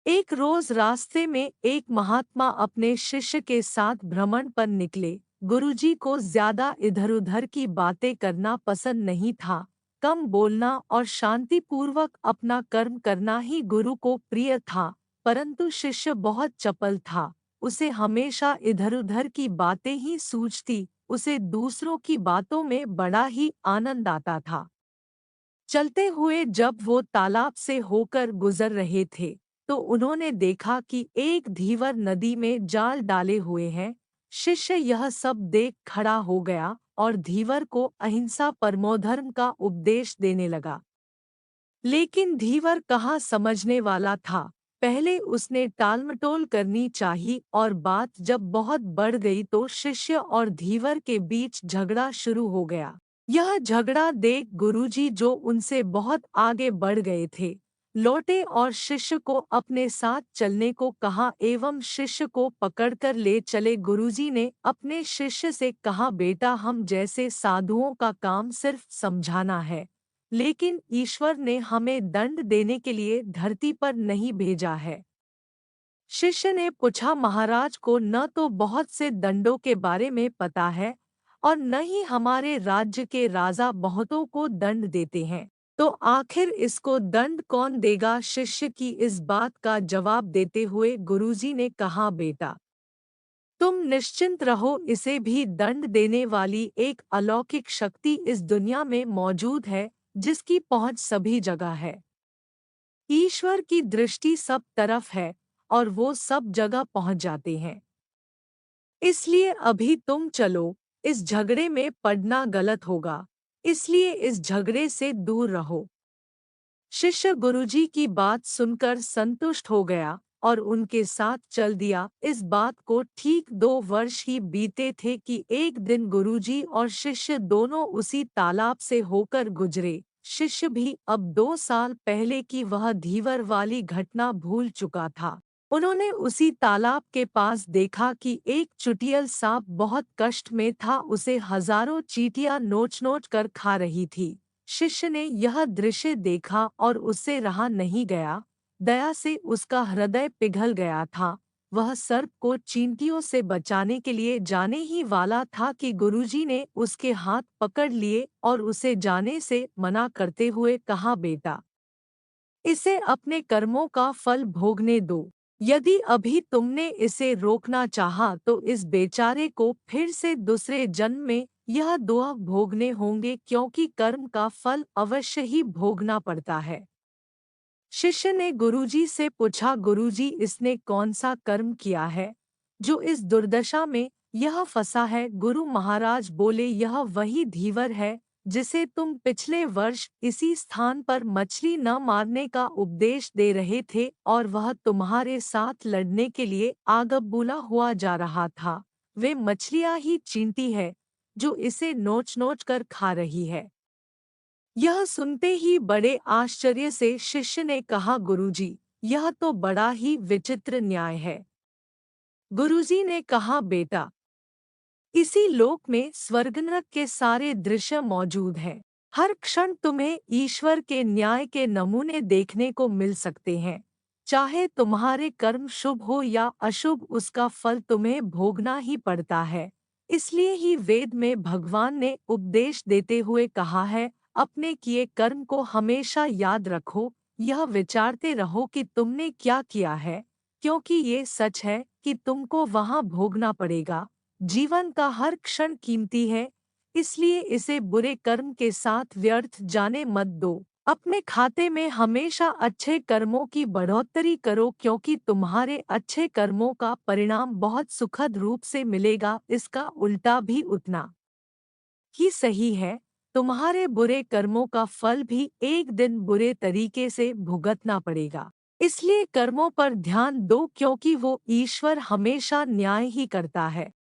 एक रोज रास्ते में एक महात्मा अपने शिष्य के साथ भ्रमण पर निकले। गुरुजी को ज्यादा इधर-उधर की बातें करना पसंद नहीं था। कम बोलना और शांतिपूर्वक अपना कर्म करना ही गुरु को प्रिय था। परंतु शिष्य बहुत चपल था। उसे हमेशा इधर-उधर की बातें ही सूझती। उसे दूसरों की बातों में बड़ा ही आनंद आता था। चलते हुए जब वो तालाब से होकर गुजर रहे थे, तो उन्होंने देखा कि एक धीवर नदी में जाल डाले हुए हैं। शिष्य यह सब देख खड़ा हो गया और धीवर को अहिंसा परमोधर्म का उपदेश देने लगा। लेकिन धीवर कहाँ समझने वाला था। पहले उसने टालमटोल करनी चाहिए और बात जब बहुत बढ़ गई तो शिष्य और धीवर के बीच झगड़ा शुरू हो गया। यह झगड़ा देख गुरुजी, जो उनसे बहुत आगे बढ़ गए थे, लौटे और शिष्य को अपने साथ चलने को कहा एवं शिष्य को पकड़कर ले चले। गुरुजी ने अपने शिष्य से कहा, बेटा, हम जैसे साधुओं का काम सिर्फ समझाना है, लेकिन ईश्वर ने हमें दंड देने के लिए धरती पर नहीं भेजा है। शिष्य ने पूछा, महाराज को न तो बहुत से दंडों के बारे में पता है और न ही हमारे राज्य के राजा बहुतों को दंड देते हैं, तो आखिर इसको दंड कौन देगा? शिष्य की इस बात का जवाब देते हुए गुरुजी ने कहा, बेटा, तुम निश्चिंत रहो, इसे भी दंड देने वाली एक अलौकिक शक्ति इस दुनिया में मौजूद है, जिसकी पहुंच सभी जगह है। ईश्वर की दृष्टि सब तरफ है और वो सब जगह पहुंच जाते हैं। इसलिए अभी तुम चलो, इस झगड़े में पड़ना गलत होगा, इसलिए इस झगड़े से दूर रहो। शिष्य गुरुजी की बात सुनकर संतुष्ट हो गया और उनके साथ चल दिया। इस बात को ठीक 2 वर्ष ही बीते थे कि एक दिन गुरुजी और शिष्य दोनों उसी तालाब से होकर गुजरे। शिष्य भी अब 2 साल पहले की वह धीवर वाली घटना भूल चुका था। उन्होंने उसी तालाब के पास देखा कि एक चुटियल सांप बहुत कष्ट में था, उसे हजारों चींटियां नोच-नोच कर खा रही थी। शिष्य ने यह दृश्य देखा और उससे रहा नहीं गया। दया से उसका हृदय पिघल गया था। वह सर्प को चींटियों से बचाने के लिए जाने ही वाला था कि गुरुजी ने उसके हाथ पकड़ लिए और उसे जाने से मना करते हुए कहा, बेटा, इसे अपने कर्मों का फल भोगने दो। यदि अभी तुमने इसे रोकना चाहा तो इस बेचारे को फिर से दूसरे जन्म में यह दुख भोगने होंगे, क्योंकि कर्म का फल अवश्य ही भोगना पड़ता है। शिष्य ने गुरुजी से पूछा, गुरुजी, इसने कौन सा कर्म किया है जो इस दुर्दशा में यह फंसा है? गुरु महाराज बोले, यह वही धीवर है जिसे तुम पिछले वर्ष इसी स्थान पर मछली न मारने का उपदेश दे रहे थे और वह तुम्हारे साथ लड़ने के लिए आगबबूला हुआ जा रहा था। वे मछलियां ही चींटी है जो इसे नोच नोच कर खा रही है। यह सुनते ही बड़े आश्चर्य से शिष्य ने कहा, गुरुजी, यह तो बड़ा ही विचित्र न्याय है। गुरुजी ने कहा, बेटा, इसी लोक में स्वर्ग नरक के सारे दृश्य मौजूद हैं। हर क्षण तुम्हें ईश्वर के न्याय के नमूने देखने को मिल सकते हैं। चाहे तुम्हारे कर्म शुभ हो या अशुभ, उसका फल तुम्हें भोगना ही पड़ता है। इसलिए ही वेद में भगवान ने उपदेश देते हुए कहा है, अपने किए कर्म को हमेशा याद रखो, यह विचारते रहो कि तुमने क्या किया है, क्योंकि ये सच है कि तुमको वहाँ भोगना पड़ेगा। जीवन का हर क्षण कीमती है, इसलिए इसे बुरे कर्म के साथ व्यर्थ जाने मत दो। अपने खाते में हमेशा अच्छे कर्मों की बढ़ोतरी करो, क्योंकि तुम्हारे अच्छे कर्मों का परिणाम बहुत सुखद रूप से मिलेगा। इसका उल्टा भी उतना ही सही है। तुम्हारे बुरे कर्मों का फल भी एक दिन बुरे तरीके से भुगतना पड़ेगा। इसलिए कर्मों पर ध्यान दो, क्योंकि वो ईश्वर हमेशा न्याय ही करता है।